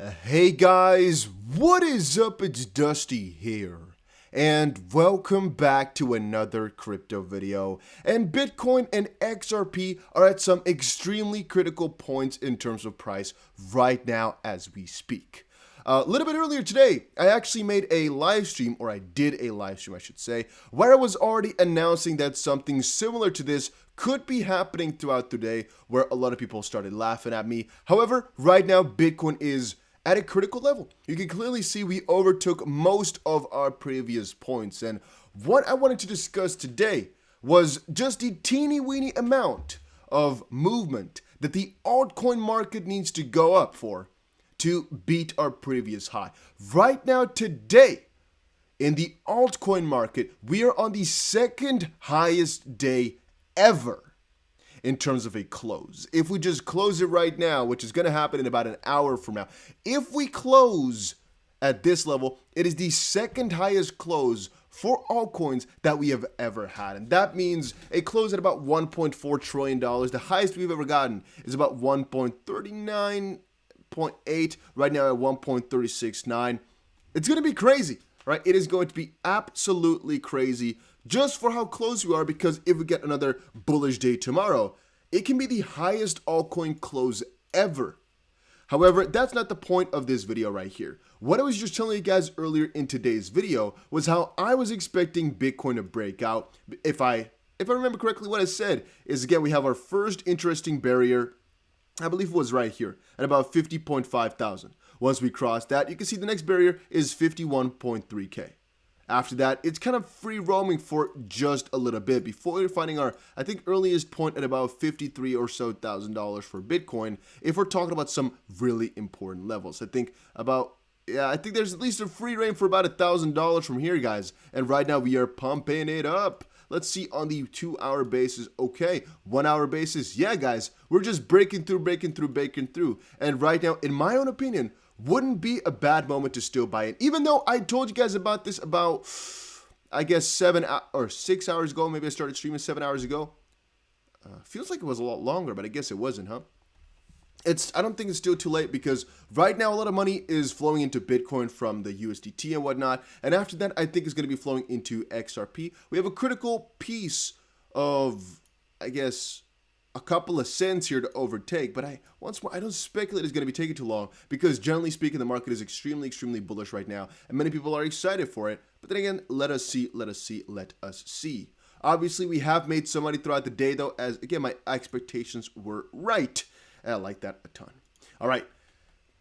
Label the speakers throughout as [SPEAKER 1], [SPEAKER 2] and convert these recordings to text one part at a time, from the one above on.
[SPEAKER 1] Hey guys, what is up? It's Dusty here, and welcome back to another crypto video. And Bitcoin and XRP are at some extremely critical points in terms of price right now as we speak. A little bit earlier today, I actually made a live stream, or I did a live stream, I should say, where I was already announcing that something similar to this could be happening throughout the day, where a lot of people started laughing at me. However, right now, Bitcoin is at a critical level. You can clearly see we overtook most of our previous points. And what I wanted to discuss today was just the teeny weeny amount of movement that the altcoin market needs to go up for to beat our previous high. Right now, today, in the altcoin market, we are on the second highest day ever in terms of a close. If we just close it right now, which is going to happen in about an hour from now, if we close at this level, it is the second highest close for altcoins that we have ever had. And that means a close at about $1.4 trillion. The highest we've ever gotten is about 1.39.8, right now at 1.369. It's going to be crazy, right? It is going to be absolutely crazy just for how close we are, because if we get another bullish day tomorrow, it can be the highest altcoin close ever. However, that's not the point of this video right here. What I was just telling you guys earlier in today's video was how I was expecting Bitcoin to break out. If I remember correctly, what I said is, again, we have our first interesting barrier, I believe it was right here, at about 50.5 thousand. Once we cross that, you can see the next barrier is 51.3K. After that, it's kind of free roaming for just a little bit before we're finding our, I think, earliest point at about $53,000 or so for Bitcoin, if we're talking about some really important levels. I think there's at least a free reign for about $1,000 from here, guys. And right now we are pumping it up. Let's see on the 2-hour basis. Okay, 1-hour basis. Yeah, guys, we're just breaking through. And right now, in my own opinion, wouldn't be a bad moment to still buy it. Even though I told you guys about this about, I guess, 6 hours ago. Maybe I started streaming 7 hours ago. Feels like it was a lot longer, but I guess it wasn't, huh? I don't think it's still too late, because right now a lot of money is flowing into Bitcoin from the USDT and whatnot. And after that, I think it's going to be flowing into XRP. We have a critical piece of, I guess, a couple of cents here to overtake, but once more, I don't speculate it's going to be taking too long, because generally speaking, the market is extremely bullish right now, and many people are excited for it. But then again, let us see. Obviously, we have made some money throughout the day, though, as again, my expectations were right. And I like that a ton. All right,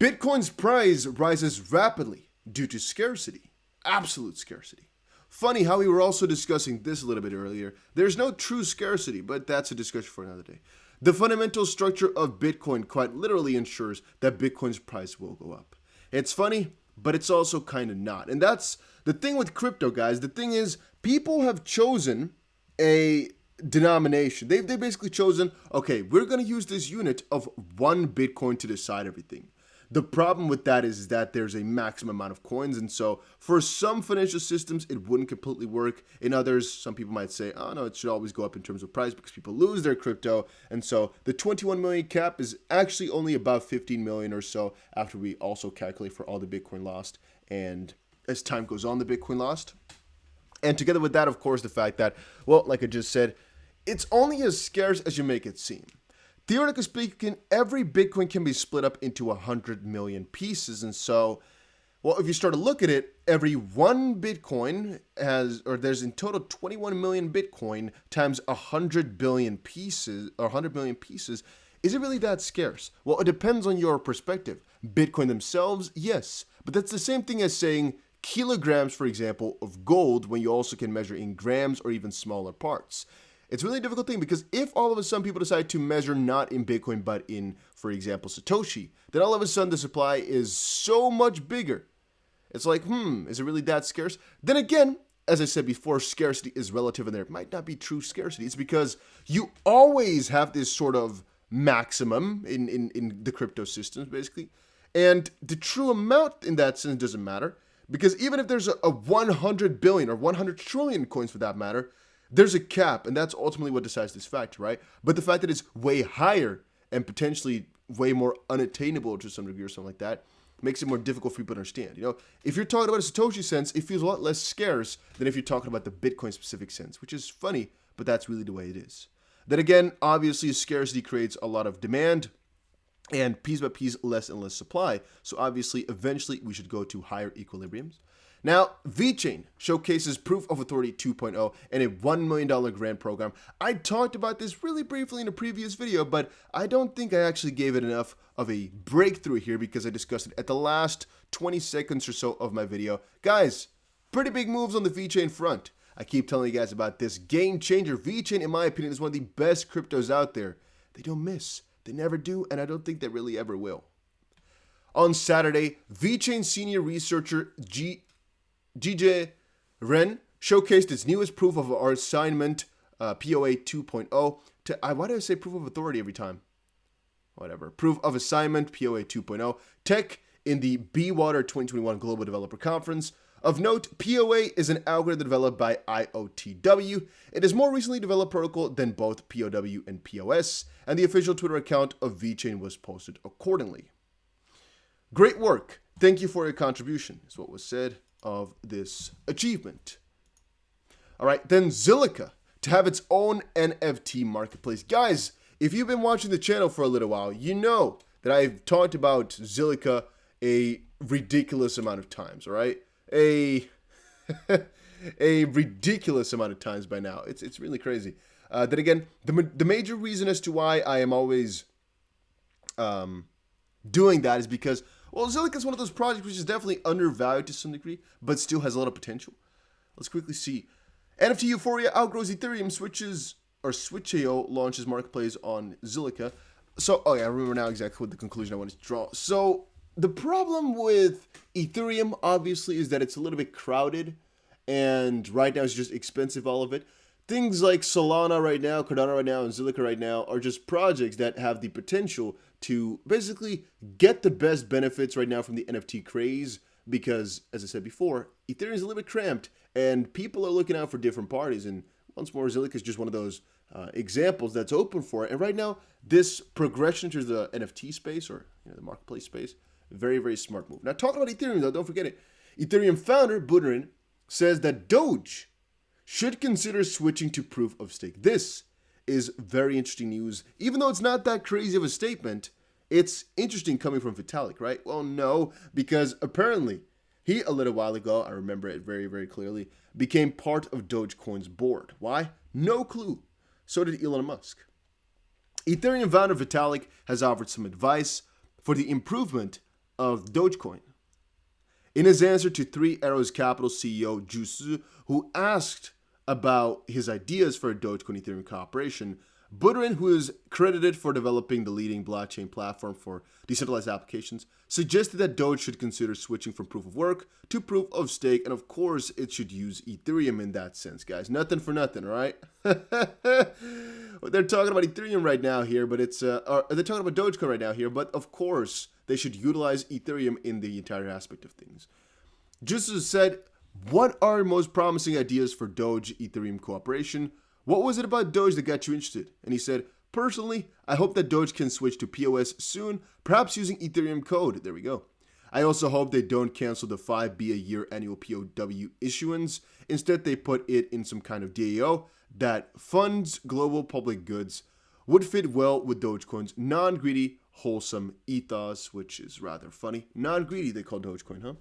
[SPEAKER 1] Bitcoin's price rises rapidly due to scarcity, absolute scarcity. Funny how we were also discussing this a little bit earlier. There's no true scarcity, but that's a discussion for another day. The fundamental structure of Bitcoin quite literally ensures that Bitcoin's price will go up. It's funny, but it's also kind of not. And that's the thing with crypto, guys. The thing is, people have chosen a denomination. They've basically chosen, okay, we're going to use this unit of 1 Bitcoin to decide everything. The problem with that is that there's a maximum amount of coins, and so for some financial systems, it wouldn't completely work. In others, some people might say, oh no, it should always go up in terms of price because people lose their crypto, and so the 21 million cap is actually only about 15 million or so after we also calculate for all the Bitcoin lost, and as time goes on, the Bitcoin lost. And together with that, of course, the fact that, well, like I just said, it's only as scarce as you make it seem. Theoretically speaking, every Bitcoin can be split up into 100 million pieces. And so, well, if you start to look at it, every 1 Bitcoin there's in total 21 million Bitcoin times 100 billion pieces, or 100 million pieces. Is it really that scarce? Well, it depends on your perspective. Bitcoin themselves, yes. But that's the same thing as saying kilograms, for example, of gold, when you also can measure in grams or even smaller parts. It's really a difficult thing, because if all of a sudden people decide to measure not in Bitcoin but in, for example, Satoshi, then all of a sudden the supply is so much bigger. It's like, is it really that scarce? Then again, as I said before, scarcity is relative, and there might not be true scarcity. It's because you always have this sort of maximum in the crypto systems, basically. And the true amount in that sense doesn't matter, because even if there's a 100 billion or 100 trillion coins for that matter, there's a cap, and that's ultimately what decides this fact, right? But the fact that it's way higher and potentially way more unattainable to some degree or something like that, makes it more difficult for people to understand. You know, if you're talking about a Satoshi sense, it feels a lot less scarce than if you're talking about the Bitcoin specific sense, which is funny, but that's really the way it is. Then again, obviously scarcity creates a lot of demand and piece by piece less and less supply. So obviously, eventually we should go to higher equilibriums. Now, Vechain showcases Proof of Authority 2.0 and a $1 million grant program. I talked about this really briefly in a previous video, but I don't think I actually gave it enough of a breakthrough here because I discussed it at the last 20 seconds or so of my video. Guys, pretty big moves on the Vechain front. I keep telling you guys about this game changer. Vechain, in my opinion, is one of the best cryptos out there. They don't miss. They never do, and I don't think they really ever will. On Saturday, Vechain senior researcher GJ Ren showcased its newest proof of our assignment, POA 2.0. Why do I say proof of authority every time? Whatever. Proof of assignment, POA 2.0. Tech in the BWater 2021 Global Developer Conference. Of note, POA is an algorithm developed by IOTW. It is more recently developed protocol than both POW and POS, and the official Twitter account of Vechain was posted accordingly. Great work. Thank you for your contribution, is what was said of this achievement. All right, then Zilliqa to have its own NFT marketplace. Guys, if you've been watching the channel for a little while, you know that I've talked about Zilliqa a ridiculous amount of times, all right? A ridiculous amount of times by now. It's really crazy. Then again, the major reason as to why I am always doing that is because, well, Zilliqa is one of those projects which is definitely undervalued to some degree, but still has a lot of potential. Let's quickly see. NFT Euphoria outgrows Ethereum, Switch.io launches marketplace on Zilliqa. So, oh yeah, I remember now exactly what the conclusion I wanted to draw. So, the problem with Ethereum, obviously, is that it's a little bit crowded, and right now it's just expensive, all of it. Things like Solana right now, Cardano right now, and Zilliqa right now are just projects that have the potential to basically get the best benefits right now from the NFT craze because, as I said before, Ethereum is a little bit cramped, and people are looking out for different parties, and once more, Zilliqa is just one of those examples that's open for it. And right now, this progression to the NFT space, or the marketplace space, very, very smart move. Now, talking about Ethereum, though, don't forget it. Ethereum founder, BITRUE, says that Doge should consider switching to proof of stake. This is very interesting news. Even though it's not that crazy of a statement, it's interesting coming from Vitalik, right? Well, no, because apparently he, a little while ago, I remember it very, very clearly, became part of Dogecoin's board. Why? No clue. So did Elon Musk. Ethereum founder Vitalik has offered some advice for the improvement of Dogecoin. In his answer to Three Arrows Capital CEO Jusu, who asked about his ideas for a Dogecoin Ethereum cooperation, BITRUE, who is credited for developing the leading blockchain platform for decentralized applications, suggested that Doge should consider switching from proof of work to proof of stake, and of course, it should use Ethereum in that sense, guys. Nothing for nothing, right? They're talking about Ethereum right now here, but they're talking about Dogecoin right now here, but of course, they should utilize Ethereum in the entire aspect of things. Just as said, what are most promising ideas for Doge Ethereum cooperation? What was it about Doge that got you interested? And he said, personally, I hope that Doge can switch to POS soon, perhaps using Ethereum code. There we go. I also hope they don't cancel the 5B a year annual POW issuance. Instead, they put it in some kind of DAO that funds global public goods. Would fit well with Dogecoin's non-greedy, wholesome ethos, which is rather funny. Non-greedy, they call Dogecoin, huh?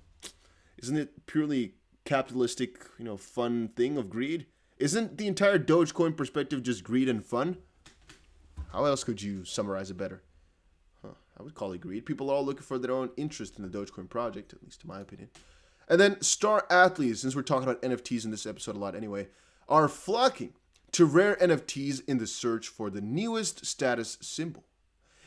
[SPEAKER 1] Isn't it purely capitalistic, fun thing of greed? Isn't the entire Dogecoin perspective just greed and fun? How else could you summarize it better? I would call it greed. People are all looking for their own interest in the Dogecoin project, at least in my opinion. And then star athletes, since we're talking about NFTs in this episode a lot anyway, are flocking to rare NFTs in the search for the newest status symbol.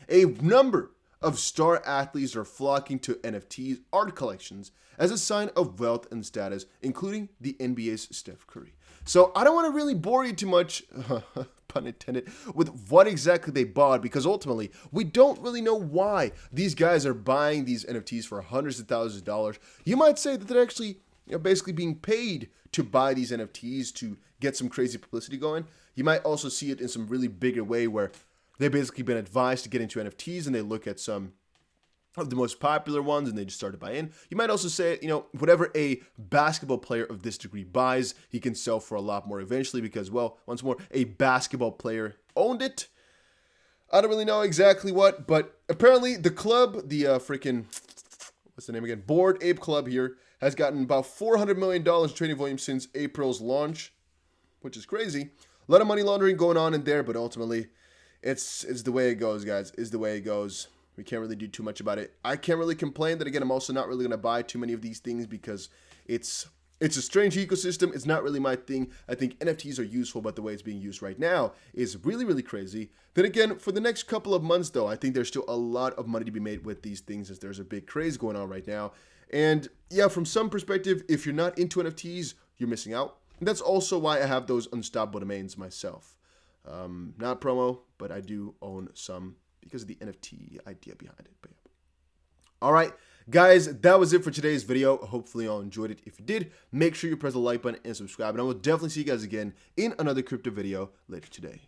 [SPEAKER 1] A number of star athletes are flocking to NFTs art collections as a sign of wealth and status, including the NBA's Steph Curry. So I don't want to really bore you too much, pun intended, with what exactly they bought, because ultimately we don't really know why these guys are buying these NFTs for hundreds of thousands of dollars. You might say that they're actually basically being paid to buy these NFTs to get some crazy publicity going. You might also see it in some really bigger way where they've basically been advised to get into NFTs, and they look at some of the most popular ones and they just start to buy in. You might also say, whatever a basketball player of this degree buys, he can sell for a lot more eventually because, well, once more, a basketball player owned it. I don't really know exactly what, but apparently the club, the what's the name again? Bored Ape Club here, has gotten about $400 million in trading volume since April's launch, which is crazy. A lot of money laundering going on in there, but ultimately, it's the way it goes, guys. It's the way it goes. We can't really do too much about it. I can't really complain. That again, I'm also not really going to buy too many of these things because it's a strange ecosystem. It's not really my thing. I think NFTs are useful, but the way it's being used right now is really, really crazy. Then again, for the next couple of months, though, I think there's still a lot of money to be made with these things as there's a big craze going on right now. And yeah, from some perspective, if you're not into NFTs, you're missing out. And that's also why I have those unstoppable domains myself. Not promo, but I do own some because of the NFT idea behind it. But yeah. All right, guys, that was it for today's video. Hopefully you all enjoyed it. If you did, make sure you press the like button and subscribe. And I will definitely see you guys again in another crypto video later today.